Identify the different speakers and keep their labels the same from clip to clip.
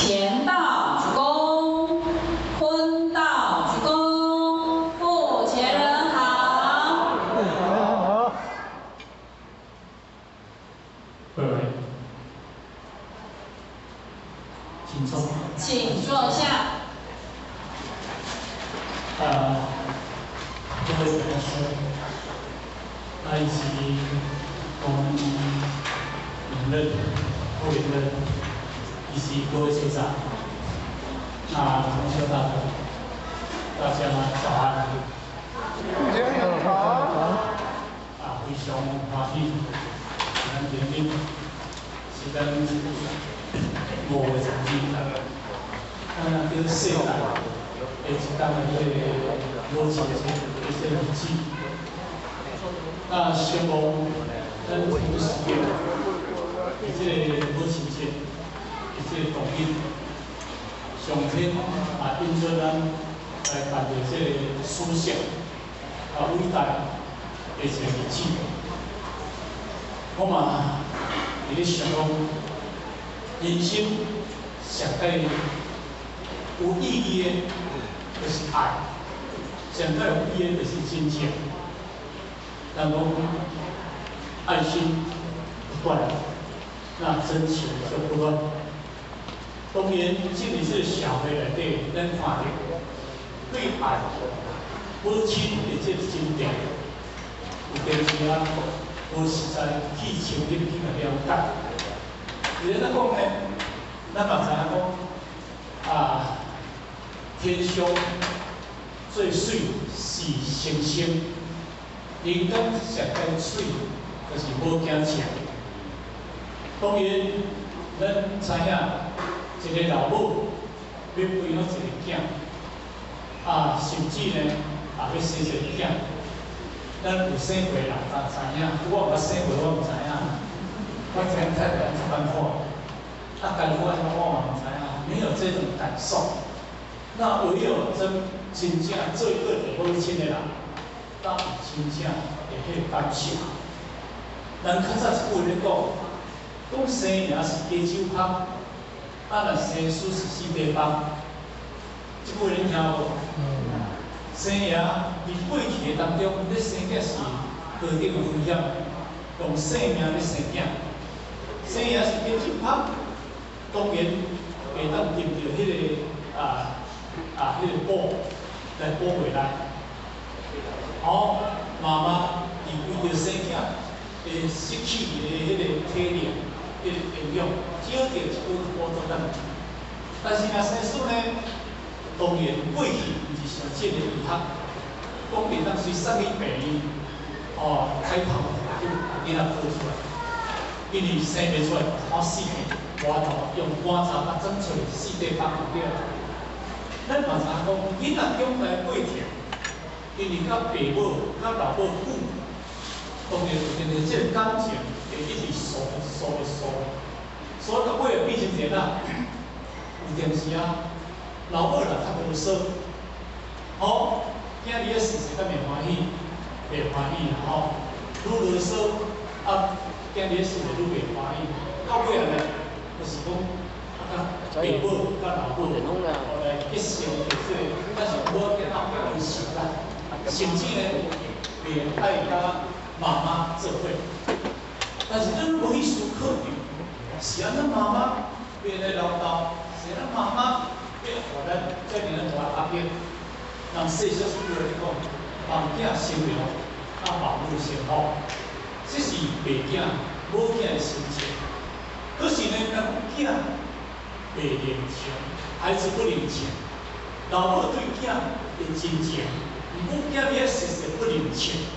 Speaker 1: 乾道鞠躬，坤道鞠躬，付前人好。
Speaker 2: 好。各位，请坐。
Speaker 1: 请坐下。
Speaker 2: 各位同学，以及我们主任、副主任以及各位学长，同学大家早安。好。非常欢喜，咱今日是咱5月12日，叫世界的一档母亲节的日子。希望咱同时间，母亲节的动力，上天因做咱来办的思想伟大的日子。我嘛伫咧想讲，人生上界有意义的，就是爱；上界有意义的，就是金钱。咱讲爱心不断，那真情就不断。当然，今日这社会内底，咱看到对爱、母亲的这经典，有电视无实在去深入去了解。而咱讲呢，咱嘛知影讲天上最水是星星，人间上界水就是无惊钱。当然，咱知影一个老母要培养一个囝，甚至呢要生一个囝。咱有生过人才知影，我无生过，我唔知影。我听太太一般话，感觉我嘛唔知影，没有这种感受。那唯有真正做一个母亲的人，才有真正会去感受。咱较早一句咧讲生命是加酒香，若生死是四块板。这句恁听无？生命伫过去的当中，你生囝是高等的危险，用生命咧生囝。生命是加酒香，当然会当得到迄个宝来保卫咱。妈妈伫为着生囝，会失去伊的迄个体力、迄个营养，少着一份补助咱。但是若生死呢，当然过去毋是像这个遗憾，讲袂当随啥物病院开炮囡仔抱出来，因为生袂出来，好死去，外头用棺材甲装出4块板就对了。咱嘛知影讲，囡仔长大过程，因为甲爸母、甲老母久，当然因为这个感情会一直疏，所以到尾变成一个有阵时老母啦较无说，囝儿的事实敢袂欢喜，袂欢喜啦愈啰嗦，囝儿的事就愈袂欢喜。到尾呢，就是讲爸母甲老母来结成但是我囝仔较有时啦，甚至呢袂爱甲妈妈做伙。但是咱无去思考着，是咱妈妈变来唠叨，是咱妈妈要互咱遮尔大压力。人细小时阵来讲，望囝生了，望母生福，这是爸囝、母囝的心情。可是呢，咱囝袂领情，孩子不领情，老母对囝的真情，毋过囝儿实实不领情，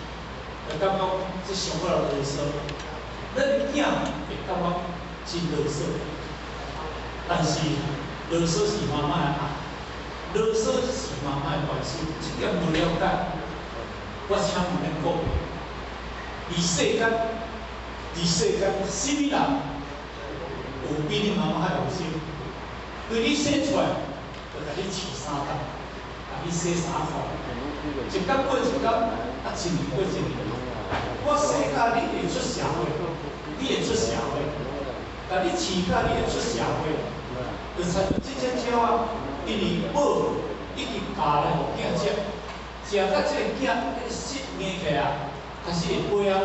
Speaker 2: 就感觉这上好啰嗦。咱囝会感觉真啰嗦，但是啰嗦是妈妈的爱。啰嗦是妈妈的关心，这点无了解，我请问恁各位，世间什么人有比你妈妈还用心？对你生出来，就甲你饲3工，甲你洗3裤，一天过一天，一年过一年。我生甲你会出社会，你会出社会，甲你饲甲你会出社会，就产生这只鸟啊，因为母已经教来互囝食，食到这个囝迄个食硬起啊，开始会飞啊，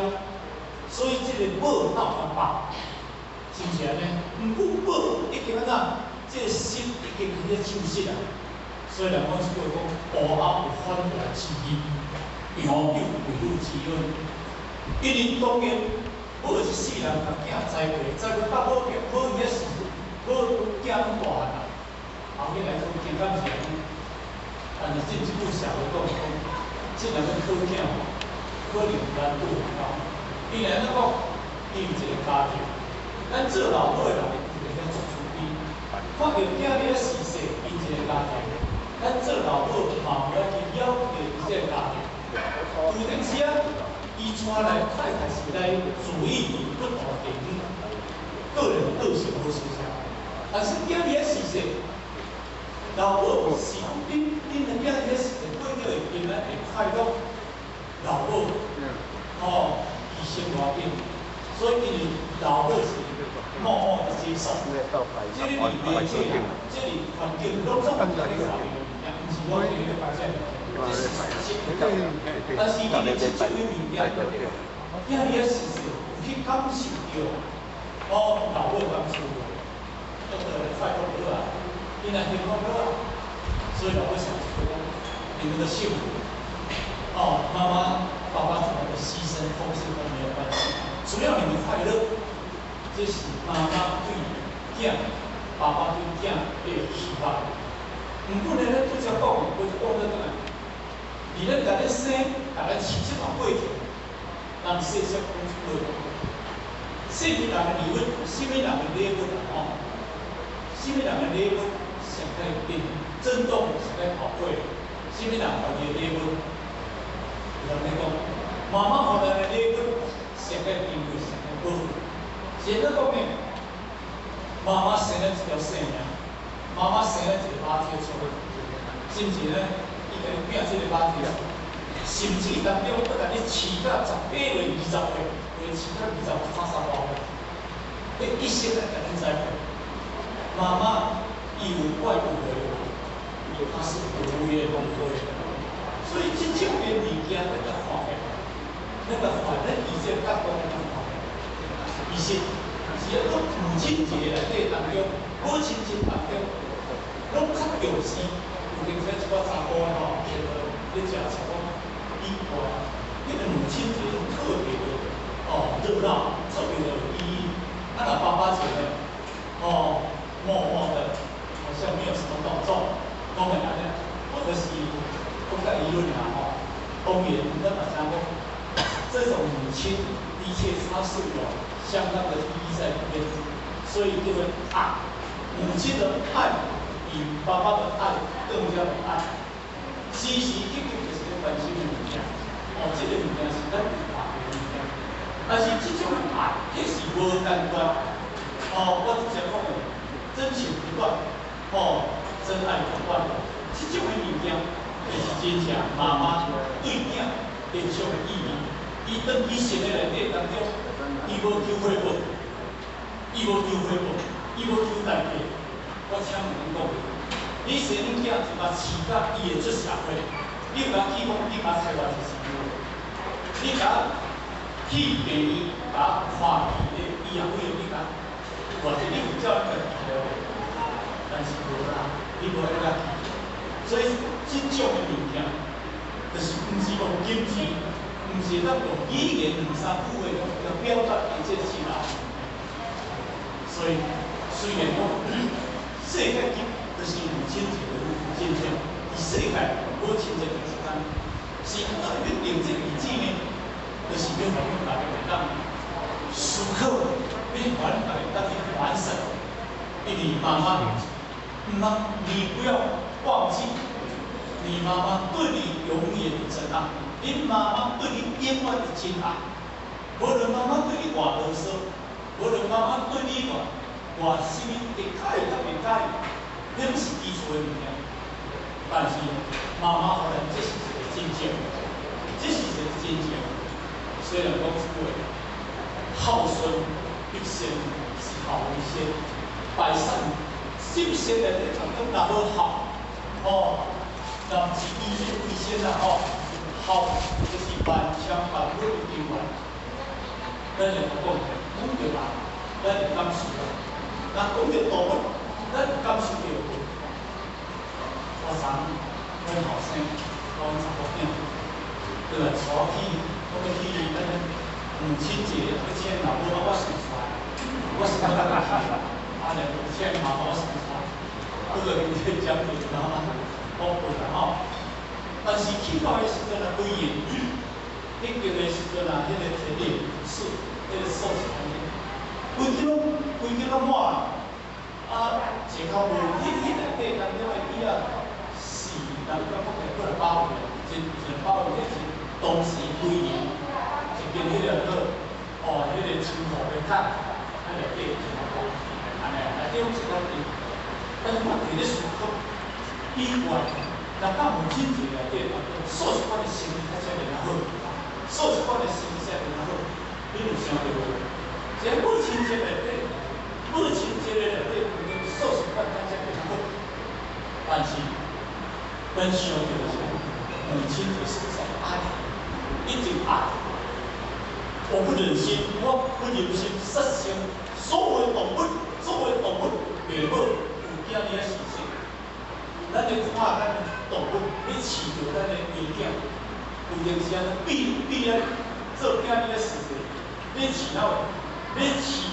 Speaker 2: 所以这个母闹较饱，是不是安尼？毋过母已经安怎，这个食已经开始休息啊，所以人讲是叫讲乌鸦有反过来之意，羊有为母之恩，因为当然。母一世人把囝栽培，栽培到母伊个时，母囝拢大汉啦，后尾来讲健康是安尼，但是进一步社会讲，即两个靠囝吼，可能难度很高。伊安怎讲？伊有一个家庭，咱做老母的人一定要做出边，看到囝咧逝世，因一个家庭，咱做老母嘛不要去要求伊这个家庭，有阵时啊。伊带来太太时代注意力不同点，个人个性好相像。但是囝儿逝世，老母是恁的囝儿逝世，过着会平安会快乐，老母哦医生偌紧，所以因为老母是默默的接受，这里面这里环境拢总在考虑，毋是我一个发现。这是事实，但是因为这种物件，囝儿事实去感受到，老母感受到，都快乐好啊，囡仔幸福好啊，所以老母想说，你们的幸福，妈妈、爸爸怎么的牺牲奉献都没有关系，只要你们快乐，这是妈妈对囝、爸爸对囝的期望。唔过呢，咱拄则讲，我就讲到哪？而咱家己生，家己饲这项过程，人细细讲出来。细个人的礼物，什么人的礼物什么人的礼物上较紧，震动上较宝贵，什么人互你的礼物？有人讲，妈妈互咱的礼物上较珍贵，上较宝贵。现在讲呢，妈妈生了一条生命，妈妈生了一个马蹄出来，是不是呢？伊甲你拼这个马蹄啊，甚至当中要甲你饲到18岁、20岁，或者饲到28、30多岁，你一生来甲你栽培。妈妈伊有外部的，她是无缘无故的，所以这种的物件咱个看起，咱以前角度咱看，其实只要母亲节内底当中，母亲节当中，拢较重视。有阵时一个查甫吼，咧食菜讲，伊话，迄个母亲节特别的热闹，特别的有意义。那爸爸节呢，默默的，好像没有什么动作，讲起来呢，或者是公开舆论啊，公园跟大家讲，这种母亲的确它是有相当的意义在里面，所以这个爱，母亲的爱。比爸爸的爱更加的爱，时时刻刻就是咧关心的物件，这个物件是咱有爱的物件，但是这种爱，迄是无间断，我之前讲的，真情不断，真爱不断，这种的物件，就是真正妈妈对囝连续的意义。伊当伊生的内底当中，伊无求回报，伊无求回报，伊无求代价。我请问讲，你生恁囝就把饲到伊会出社会，你有甲去讲，你把菜偌一时间，你甲去病院，甲看伊的医药费用，你甲，或者你有叫伊个医疗费，但是无啦，你无迄个去，所以这种的物件，就是毋是用金钱，毋是咱用语言2、3句话来表达伊这是啦，所以虽然讲。世界就是母亲节的现象，而世界母亲节的时间，是怎样决定这个日子呢？就是要让大家当思考，要让大家当去完成。因为妈妈，你不要忘记，你妈妈对你永远的真爱，你妈妈对你永远的真爱。无论妈妈对你偌啰嗦，无论妈妈对你偌什么会介意甲袂介意，那不是基础的物件。但是妈妈互咱这是一个真正，这是一个真正。虽然讲一句孝顺一生是好为先，百善心善些人咧，从中拿无好，那是医学卫生啦，好就是万枪万火的救援，咱就讲讲着人，咱就感受啦。那讲着动物，咱感受着。我昨阮后生，我查某囝，对啦，带去，我要去咱母亲节要请老母，我算出来，我是感觉安尼请妈妈我算出来，不过今天奖品啊，我分啦吼。但是去到的时阵啊，规年，迄个的时阵啊，迄个田里是迄个数字安尼，规矩拢满啦。前头无迄内底咱了的伊啊，是咱讲讲过来保护，真保护，迄是当时规年一间迄个迄个青红的塔，内底全部安尼，内底拢是咱地，但是我伫咧思考，以外，咱到母亲节内底，数十款的生意较才好，数十款的生意才好，你有想到无？即母亲节内底。母亲节的内底，数十款大家更好，但是咱想到的是，母亲节是在爱，一直爱。我不忍心，我不忍心杀伤所有动物，袂好有今日的事情。咱咧看咱动物，要饲着咱的幼囝，有阵时啊，比咧做今日的事情，要饲哪位？要饲。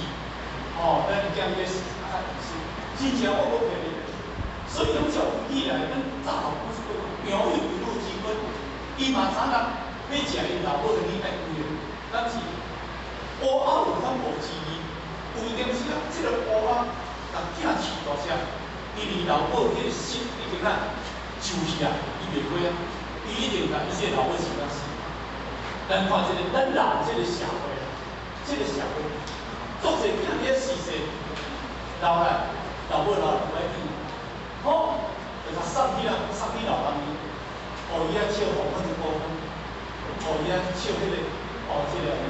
Speaker 2: 咱讲个是较意思，真正我无骗你，所以用照顾起来，咱早后不是讲苗有一路之分，伊嘛知影要食因老母的你爱顾的，但是乌鸦有通无饲伊，有一点时啊，这个乌鸦甲囝饲大声，因为老母迄个心已经就是啊，伊袂过啊，伊一定甲伊这老母饲到死。咱看这个，咱人这个社会，做者囝仔死世，老来老母老人来见，就甲送去老人院，伊啊笑红粉一部分，伊啊笑迄个，这个迄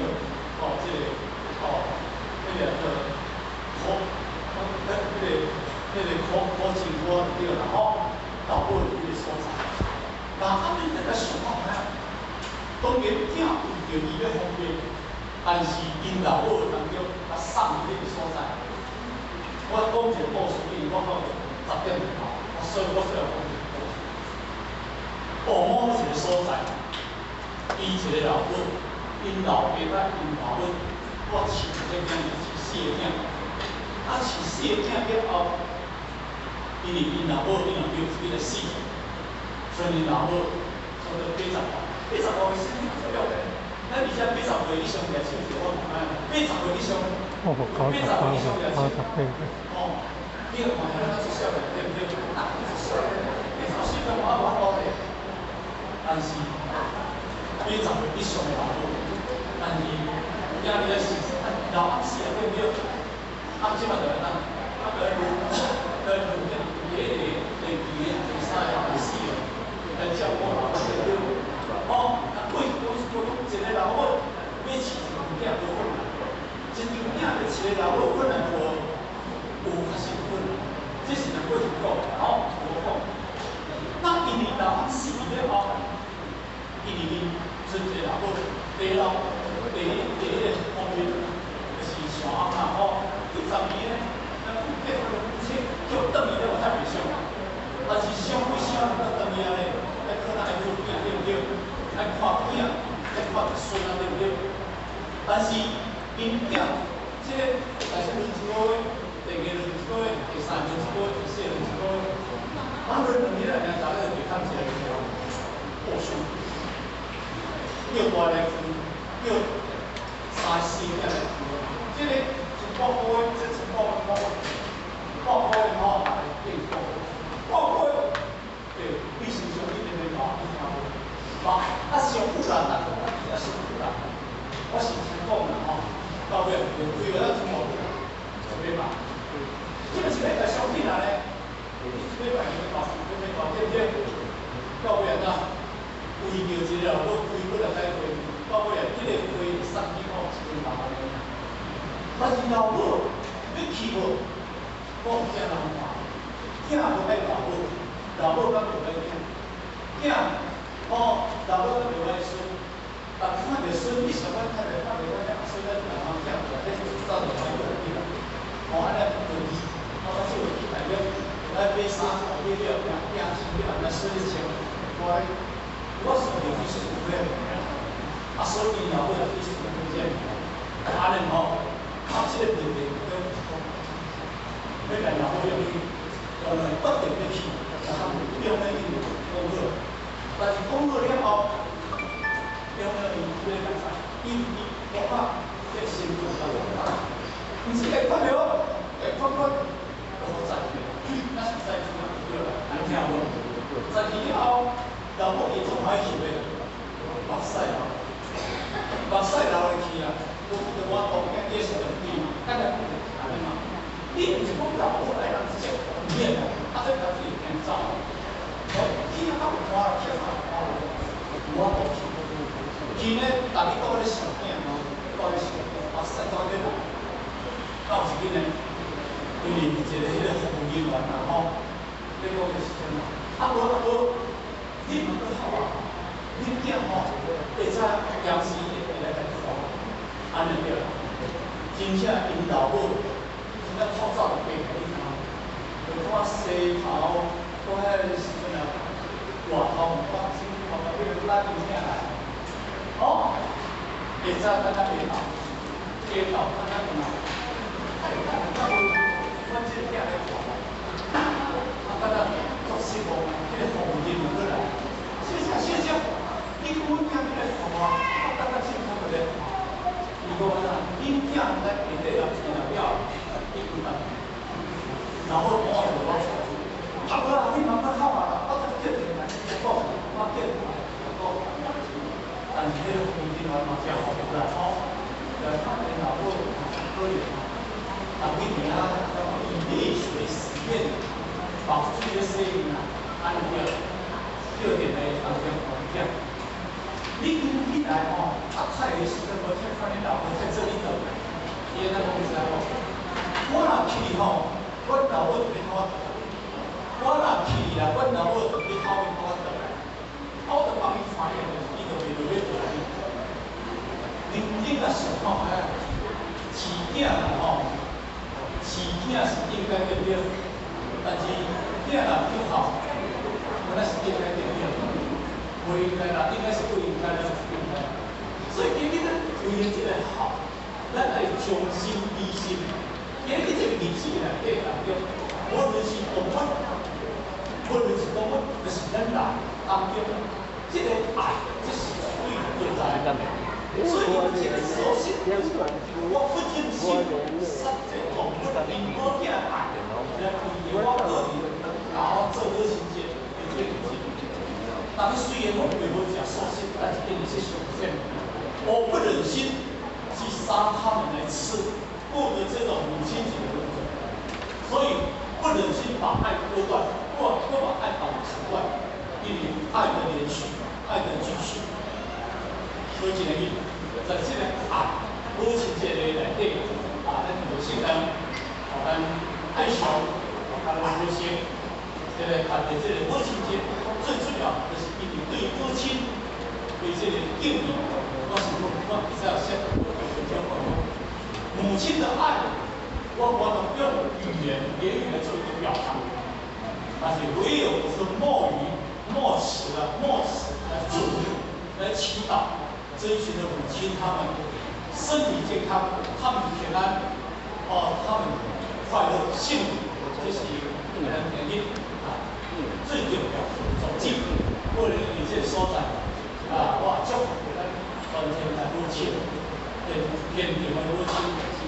Speaker 2: 个苦情歌对啦，老母的迄个所在，那你大家想看咩？当然囝为着伊要方便。但是因老母当中较送伊迄个所在，我讲一个故事给你，我讲10点钟头，所以我最后讲一个故事。父母一个所在，伊一个老母，因老爸甲因老母，我饲这囝是4个囝，饲4个囝了后，因为因老母伊就死，所以因老母差不多80岁的身体最了的。咱而且80岁以上也手是我讲，80岁以上，80岁以上也手，你看咱出少年对不对？出少年，80岁我包的，但是80岁以上的老母，但是今日的是老暗时啊，对不对？暗时嘛就来当，第一第三第四个来照顾老母对不对？一个老母要饲一个囝无困难，一张囝要饲个老母困难无？有较是困难，这是人过去讲的无讲。那因为老母死了后，因为剩一个老母第一个方面就是上暗啦第12年，咱结婚叫等伊了我才袂想，但是想归想，到等伊安尼，可能爱做囝对不对？爱看囝。看孙啊，对不对？但是因囝这个第1轮1个月，第2轮1个月，第3轮1个月，第4轮1个月，轮2年大家就会看起来过数，叫我来分，叫3、4个来分，这个1个月，这1个月来变高，1个月对，比身上一点点高，上复杂难度比较是复杂。我是听讲啦到尾规个咱全部100万，这个是哪个商品啊咧？100万、200万、300万，对不对？到尾啊，为着一个老母开不了开会，到尾啊，这个会
Speaker 3: 囝无爱老母，老母敢无爱囝，囝哦，老母敢无爱孙，但看着孙，你想看看着看着我两孙在两方向，这就是造成一个问题了。哦，安尼问题，我讲这个大约来买衫买料，拼钱了，来孙子穿，我是有意思不要啊，所以老母就意思就这样，安尼吼，啊，这个问题要要来老母要去，不停要去，然后要要去讲好，但是讲好了后，要伊要干啥？伊我怕这辛苦到我，唔是会发了，会发发，我在，那是在做对啦，安听无？在以后，老母伊总爱去的，目屎流，目屎流落去啊！我当家也是两边，大家安尼嘛。你唔是讲老母来人接，唔免啊，啊这家己先走。我去啊，有花，去啊，有我都去。去呢，大家都咧想囝，都咧想囝，目屎都咧流。到时阵呢，因为一个迄个服务人员啊吼，咧讲个时阵嘛，无。你们都好啊，你囝吼，会使养时会来来看，安尼对啦。真正因老母真正透早就白开你看，就看西头，我迄个时阵啊，外头唔放心，后头迄个拉丁囝来，哦，会使等下下头，等下等下，我这囝来看，啊，等下做师傅，迄个服务人员过来。谢谢，你讲我囝来看我，我等下先看个咧。如果啥，恁囝来下底了，除了你有当，然后我就我错，啊无啦，你慢慢好啊，我再叫你来，我叫你来，但是迄个风景嘛嘛真好啦，吼，看见老母可以，啊，每年啊，以泪水洗面，保持这个声音啊，安尼叫点来当中讲讲，你来吼，啊，菜的时阵无听看你老婆在这里等，伊那讲啥吼？我若去吼，阮老母就去讨我倒来；我若去啦，阮老母就去讨我倒来。我就帮伊传言，伊就袂落去倒来。认真啊想吼，饲囝啦吼，饲囝是应该对对，但是囝若不好。那是应该对的，不应该啦，应该是不应该的，不应该。所以今日呢，为了这个好，咱来将心比心。今日这个日子内底当中，无论是动物，无论是动物，就是咱人当中，这个爱，这是最存在的。所以这个首先，我不忍心杀这动物，因我惊爱，来为我个人，然后做好事情。但是虽然我们没有讲说是，但是对你是首先，我不忍心去杀他们来吃，过着这种母亲节的日子，所以不忍心把爱割断，不把爱把砍断，因为爱的连续，爱的继续。所以今天在这个爱母亲节的内底啊，咱有些人啊，咱爱笑，啊，咱有些。这个看的这个母亲节，最重要就是一定对母亲对这个敬意，我比较想母亲的爱，我能用言语来做一个表达，但是唯有是默词来祝福、来祈祷，这一群的母亲她们身体健康，她们平安，她们快乐幸福，这是很肯定。最重要，总之，为了你这所在，我祝福咱全天来母亲，天地的母亲，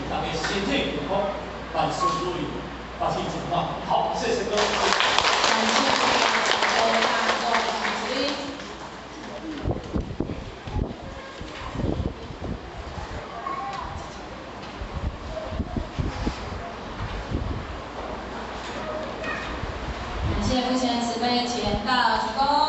Speaker 3: 大家身体健康，万事如意，发起进化。好，谢谢各位。
Speaker 1: 感谢大众指引。感谢父亲慈悲，请到鞠躬。